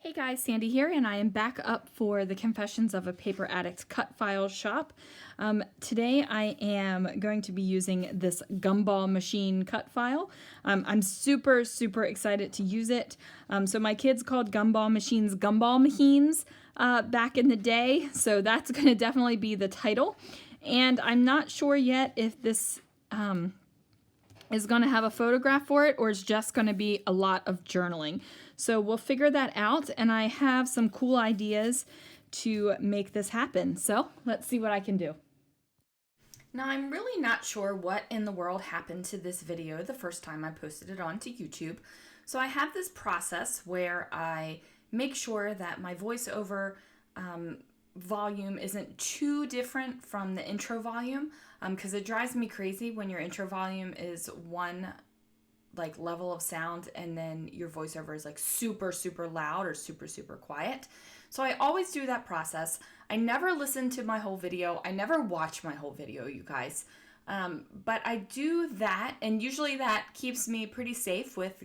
Hey guys, Sandy here, and I am back up for the Confessions of a Paper Addict Cut File shop. Today I am going to be using this Gumball Machine cut file. I'm super excited to use it. So my kids called Gumball Machines Gumball Maheens back in the day, so that's going to definitely be the title. And I'm not sure yet if this is going to have a photograph for it or is just going to be a lot of journaling. So we'll figure that out, and I have some cool ideas to make this happen. So let's see what I can do. Now, I'm really not sure what in the world happened to this video the first time I posted it onto YouTube. So I have this process where I make sure that my voiceover volume isn't too different from the intro volume, because it drives me crazy when your intro volume is one level of sound and then your voiceover is like super loud or super quiet. So I always do that process. I never listen to my whole video. I never watch my whole video, you guys. But I do that, and usually that keeps me pretty safe with,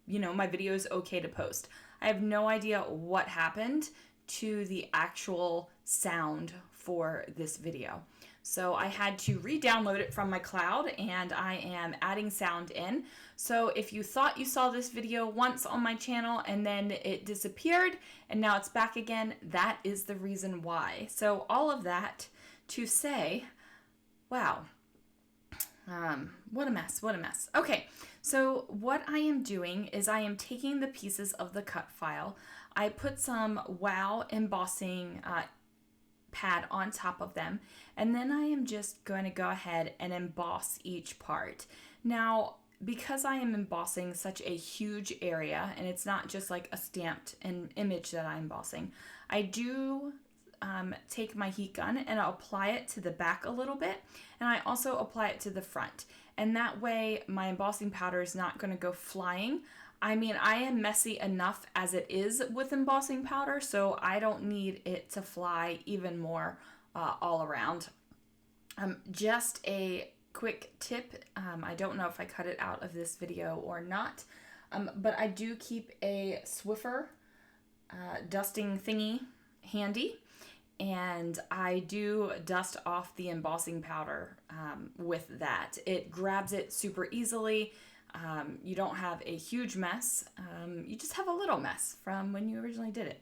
my video is okay to post. I have no idea what happened to the actual sound for this video. So I had to re-download it from my cloud, and I am adding sound in. So if you thought you saw this video once on my channel and then it disappeared and now it's back again, that is the reason why. So all of that to say, wow, what a mess. Okay, so what I am doing is I am taking the pieces of the cut file. I put some Wow embossing pad on top of them, and then I am just going to go ahead and emboss each part. Now, because I am embossing such a huge area, and it's not just like a stamped image that I'm embossing, I do take my heat gun and I'll apply it to the back a little bit, and I also apply it to the front, and that way my embossing powder is not going to go flying. I mean, I am messy enough as it is with embossing powder, so I don't need it to fly even more all around. Just a quick tip, I don't know if I cut it out of this video or not, but I do keep a Swiffer dusting thingy handy, and I do dust off the embossing powder with that. It grabs it super easily. You don't have a huge mess, you just have a little mess from when you originally did it.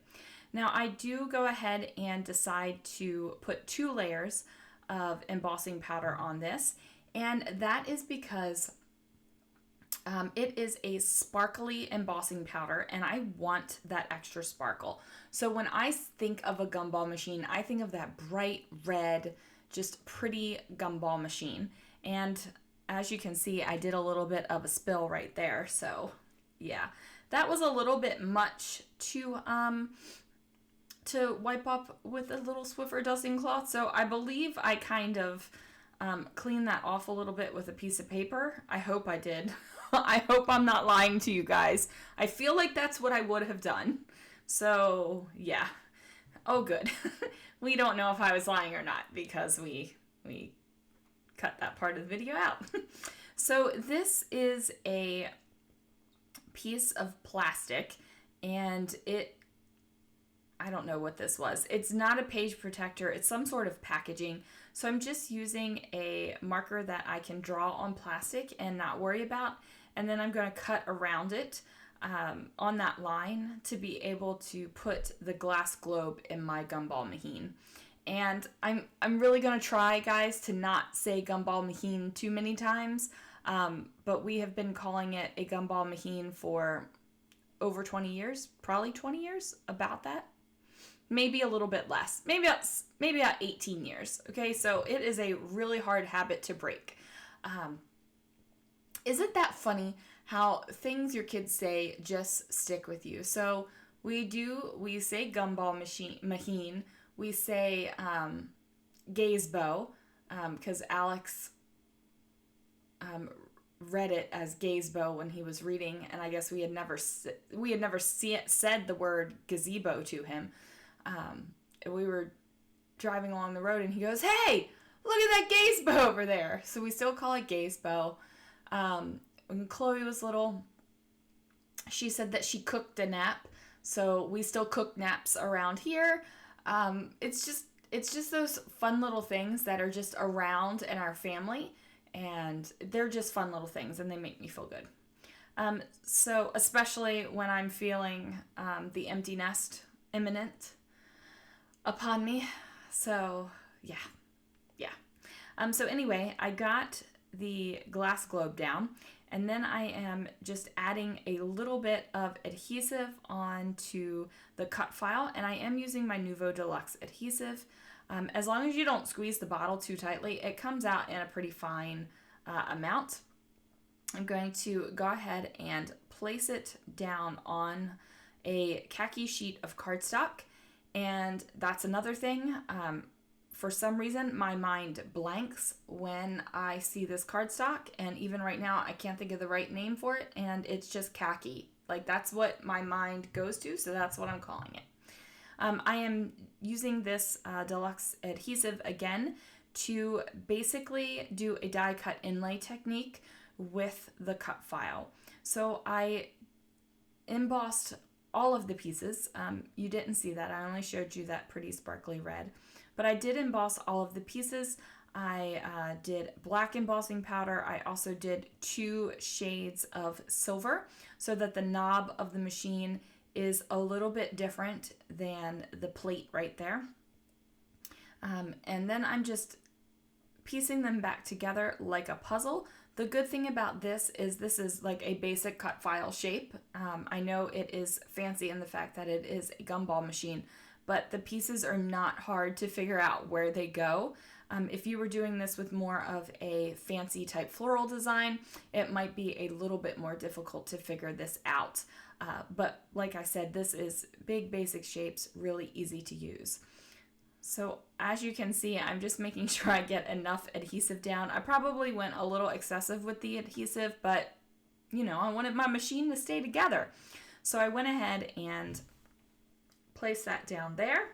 Now I do go ahead and decide to put 2 layers of embossing powder on this, and that is because it is a sparkly embossing powder, and I want that extra sparkle. So when I think of a gumball machine, I think of that bright red, just pretty gumball machine. And as you can see, I did a little bit of a spill right there. So yeah, that was a little bit much to wipe up with a little Swiffer dusting cloth. So I believe I kind of cleaned that off a little bit with a piece of paper. I hope I did. I hope I'm not lying to you guys. I feel like that's what I would have done. So yeah. Oh, good. We don't know if I was lying or not because we cut that part of the video out. So this is a piece of plastic, and I don't know what this was. It's not a page protector, it's some sort of packaging. So I'm just using a marker that I can draw on plastic and not worry about, and then I'm going to cut around it on that line to be able to put the glass globe in my Gumball Maheen. And I'm really going to try, guys, to not say Gumball Maheen too many times, but we have been calling it a Gumball Maheen for over 20 years, probably 20 years, about that. Maybe a little bit less, maybe about 18 years, okay? So it is a really hard habit to break. Isn't that funny how things your kids say just stick with you? So we say Gumball Maheen, we say Gazebo, because Alex read it as Gazebo when he was reading, and I guess we had never said the word gazebo to him. We were driving along the road, and he goes, "Hey, look at that Gazebo over there." So we still call it Gazebo. When Chloe was little, she said that she cooked a nap. So we still cook naps around here. It's just those fun little things that are just around in our family, and they're just fun little things, and they make me feel good. So especially when I'm feeling the empty nest imminent upon me. So yeah, yeah. So anyway, I got the glass globe down, and then I am just adding a little bit of adhesive onto the cut file, and I am using my Nuvo Deluxe adhesive. As long as you don't squeeze the bottle too tightly, it comes out in a pretty fine amount. I'm going to go ahead and place it down on a khaki sheet of cardstock. And that's another thing. For some reason, my mind blanks when I see this cardstock. And even right now, I can't think of the right name for it. And it's just khaki. Like, that's what my mind goes to. So that's what I'm calling it. I am using this deluxe adhesive again to basically do a die cut inlay technique with the cut file. So I embossed all of the pieces. You didn't see that. I only showed you that pretty sparkly red. But I did emboss all of the pieces. I did black embossing powder. I also did 2 shades of silver so that the knob of the machine is a little bit different than the plate right there. And then I'm just piecing them back together like a puzzle. The good thing about this is like a basic cut file shape. I know it is fancy in the fact that it is a gumball machine, but the pieces are not hard to figure out where they go. If you were doing this with more of a fancy type floral design, it might be a little bit more difficult to figure this out. But like I said, this is big basic shapes, really easy to use. So as you can see, I'm just making sure I get enough adhesive down. I probably went a little excessive with the adhesive, but you know, I wanted my machine to stay together. So I went ahead and placed that down there.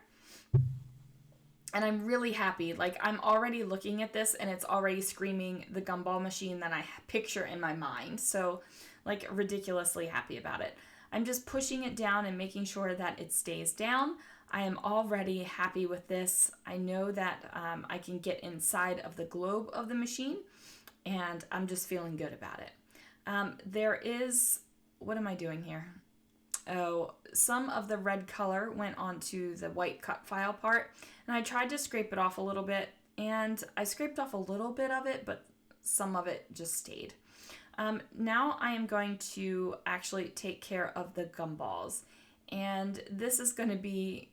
And I'm really happy. Like, I'm already looking at this and it's already screaming the Gumball machine that I picture in my mind. So, like, ridiculously happy about it. I'm just pushing it down and making sure that it stays down. I am already happy with this. I know that I can get inside of the globe of the machine, and I'm just feeling good about it. There is, what am I doing here? Oh, some of the red color went onto the white cut file part, and I tried to scrape it off a little bit, and I scraped off a little bit of it, but some of it just stayed. Now I am going to actually take care of the gumballs, and this is going to be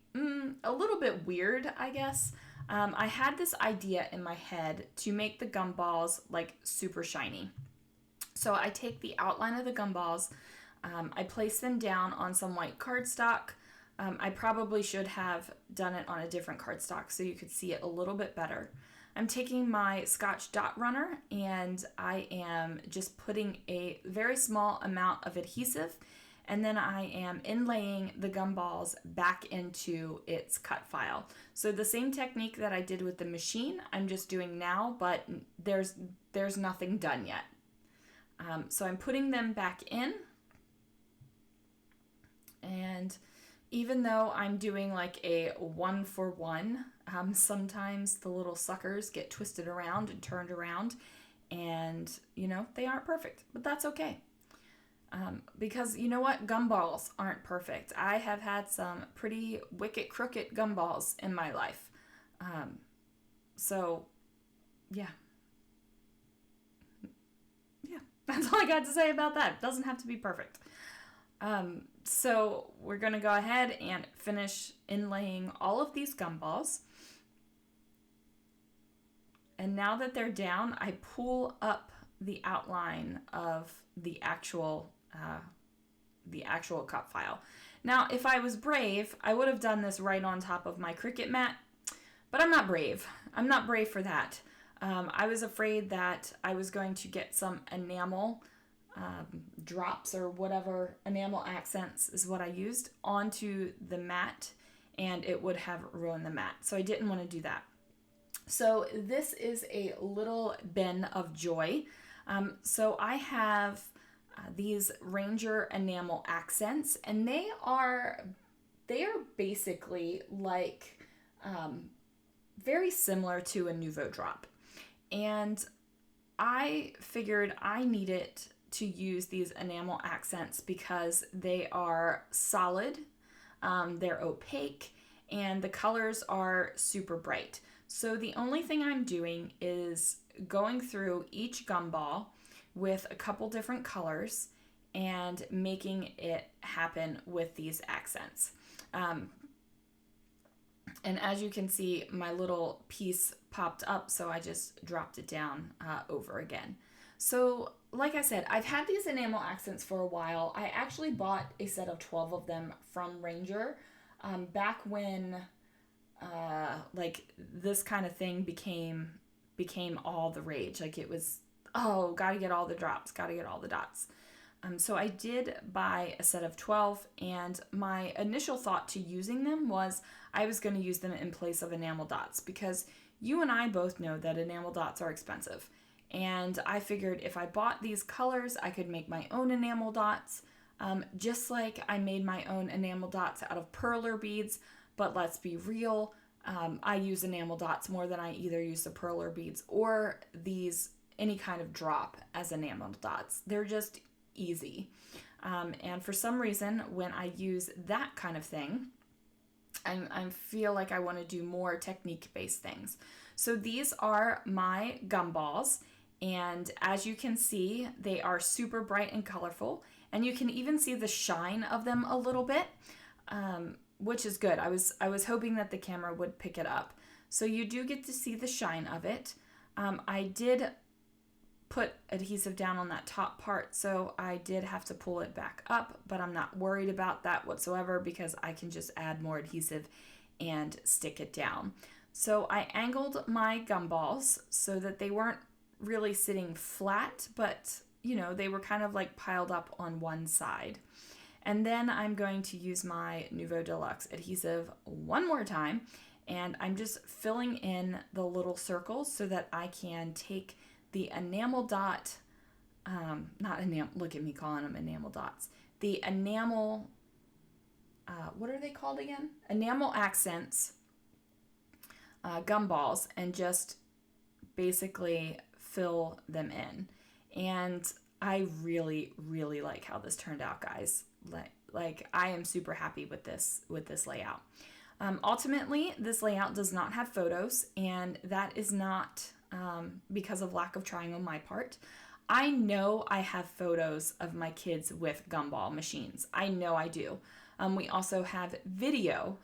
a little bit weird, I guess. I had this idea in my head to make the gumballs like super shiny. So I take the outline of the gumballs, I place them down on some white cardstock. I probably should have done it on a different cardstock so you could see it a little bit better. I'm taking my Scotch dot runner and I am just putting a very small amount of adhesive, and then I am inlaying the gumballs back into its cut file. So the same technique that I did with the machine, I'm just doing now, but there's nothing done yet. So I'm putting them back in, and even though I'm doing like a 1-for-1, sometimes the little suckers get twisted around and turned around, and you know, they aren't perfect, but that's okay. Because you know what? Gumballs aren't perfect. I have had some pretty wicked crooked gumballs in my life. So yeah. Yeah, that's all I got to say about that. It doesn't have to be perfect. So we're going to go ahead and finish inlaying all of these gumballs. And now that they're down, I pull up the outline of the actual cut file. Now, if I was brave, I would have done this right on top of my Cricut mat, but I'm not brave. I'm not brave for that. I was afraid that I was going to get some enamel drops or whatever, enamel accents is what I used, onto the mat, and it would have ruined the mat. So I didn't want to do that. So this is a little bin of joy. So I have these Ranger enamel accents, and they are basically like very similar to a Nouveau drop. And I figured I needed to use these enamel accents because they are solid, they're opaque, and the colors are super bright. So the only thing I'm doing is going through each gumball with a couple different colors and making it happen with these accents. And as you can see, my little piece popped up, so I just dropped it down over again. So like I said, I've had these enamel accents for a while. I actually bought a set of 12 of them from Ranger back when like this kind of thing became all the rage. Like it was, oh, gotta get all the drops, gotta get all the dots. So I did buy a set of 12, and my initial thought to using them was I was going to use them in place of enamel dots, because you and I both know that enamel dots are expensive. And I figured if I bought these colors, I could make my own enamel dots, just like I made my own enamel dots out of perler beads. But let's be real, I use enamel dots more than I either use the perler beads or any kind of drop as enamel dots. They're just easy. And for some reason, when I use that kind of thing, I feel like I want to do more technique-based things. So these are my gumballs, and as you can see, they are super bright and colorful, and you can even see the shine of them a little bit, which is good. I was hoping that the camera would pick it up. So you do get to see the shine of it. I did put adhesive down on that top part, so I did have to pull it back up, but I'm not worried about that whatsoever because I can just add more adhesive and stick it down. So I angled my gumballs so that they weren't really sitting flat, but they were kind of like piled up on one side. And then I'm going to use my Nouveau Deluxe adhesive one more time, and I'm just filling in the little circles so that I can take the enamel dot, look at me calling them enamel dots. The enamel, what are they called again? Enamel accents, gumballs, and just basically fill them in. And I really, really like how this turned out, guys. Like I am super happy with this layout. Ultimately, this layout does not have photos, and that is not because of lack of trying on my part. I know I have photos of my kids with gumball machines. I know I do. We also have video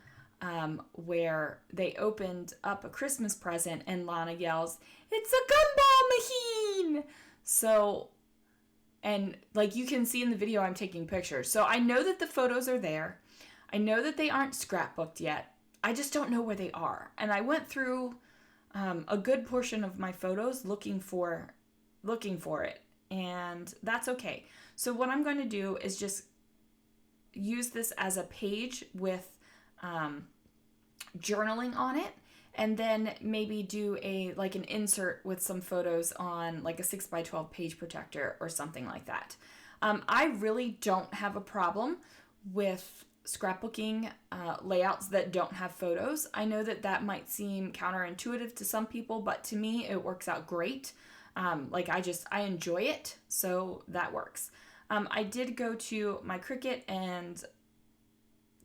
where they opened up a Christmas present and Lana yells, "It's a Gumball Machine!" So, and like you can see in the video, I'm taking pictures. So I know that the photos are there. I know that they aren't scrapbooked yet. I just don't know where they are. And I went through a good portion of my photos looking for it, and that's okay. So what I'm going to do is just use this as a page with journaling on it, and then maybe do an insert with some photos on like a 6x12 page protector or something like that. I really don't have a problem with scrapbooking layouts that don't have photos. I know that might seem counterintuitive to some people, but to me it works out great. I enjoy it, so that works. I did go to my Cricut and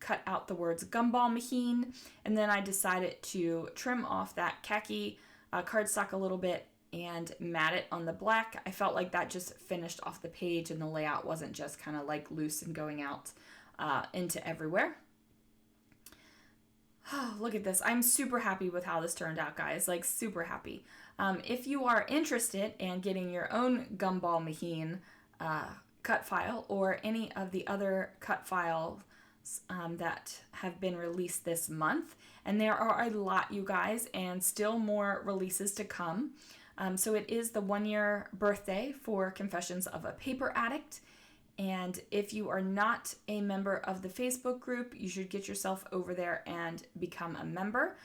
cut out the words Gumball Maheen, and then I decided to trim off that khaki cardstock a little bit and mat it on the black. I felt like that just finished off the page and the layout wasn't just kind of like loose and going out into everywhere. Oh, look at this. I'm super happy with how this turned out, guys. Like, super happy. If you are interested in getting your own Gumball Maheen cut file or any of the other cut files that have been released this month, and there are a lot, you guys, and still more releases to come. So it is the 1-year birthday for Confessions of a Paper Addict. And if you are not a member of the Facebook group, you should get yourself over there and become a member.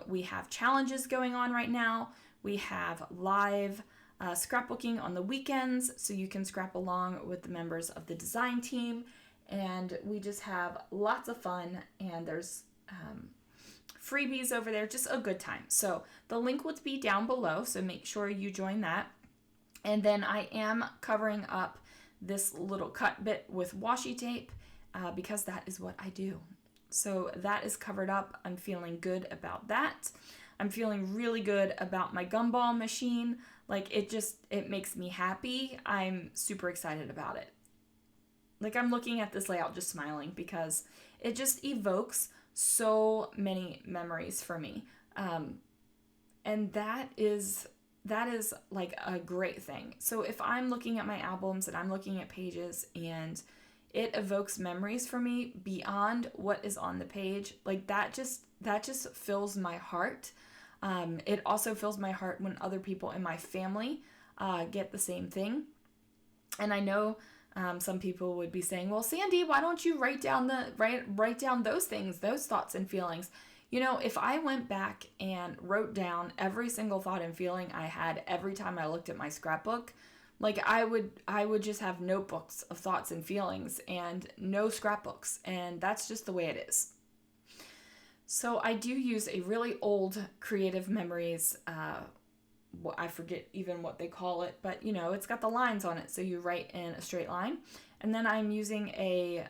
We have challenges going on right now. We have live scrapbooking on the weekends, so you can scrap along with the members of the design team. And we just have lots of fun, and there's freebies over there, just a good time. So the link would be down below, so make sure you join that. And then I am covering up this little cut bit with washi tape because that is what I do. So that is covered up. I'm feeling good about that. I'm feeling really good about my Gumball machine. Like, it makes me happy. I'm super excited about it. Like, I'm looking at this layout just smiling because it just evokes so many memories for me. And that is like a great thing. So if I'm looking at my albums and I'm looking at pages and it evokes memories for me beyond what is on the page, like that just fills my heart. It also fills my heart when other people in my family get the same thing. And I know some people would be saying, well, Sandy, why don't you write down those things, those thoughts and feelings? You know, if I went back and wrote down every single thought and feeling I had every time I looked at my scrapbook, like I would just have notebooks of thoughts and feelings and no scrapbooks, and that's just the way it is. So I do use a really old Creative Memories, I forget even what they call it, but you know, it's got the lines on it, so you write in a straight line. And then I'm using a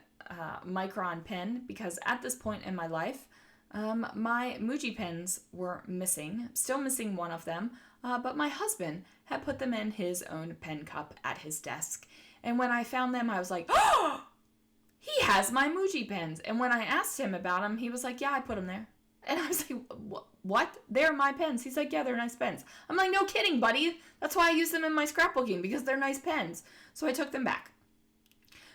Micron pen because at this point in my life, my Muji pens were missing, still missing one of them, but my husband had put them in his own pen cup at his desk. And when I found them, I was like, oh, he has my Muji pens. And when I asked him about them, he was like, yeah, I put them there. And I was like, what? They're my pens. He's like, yeah, they're nice pens. I'm like, no kidding, buddy. That's why I use them in my scrapbooking, because they're nice pens. So I took them back.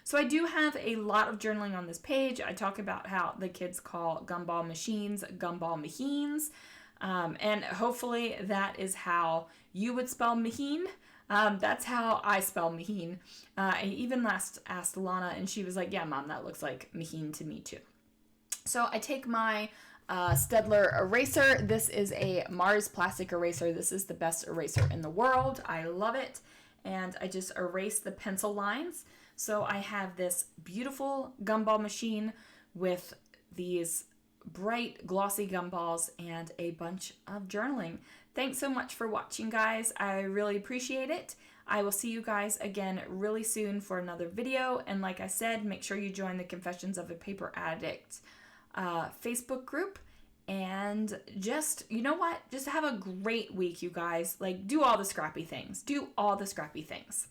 So I do have a lot of journaling on this page. I talk about how the kids call Gumball machines Gumball Maheens. And hopefully that is how you would spell Maheen. That's how I spell Maheen. I even last asked Lana, and she was like, yeah, Mom, that looks like Maheen to me too. So I take my Staedtler eraser. This is a Mars plastic eraser. This is the best eraser in the world. I love it. And I just erase the pencil lines. So I have this beautiful gumball machine with these bright glossy gumballs and a bunch of journaling. Thanks so much for watching, guys. I really appreciate it. I will see you guys again really soon for another video. And like I said, make sure you join the Confessions of a Paper Addict Facebook group. And just, you know what? Just have a great week, you guys. Like, do all the scrappy things. Do all the scrappy things.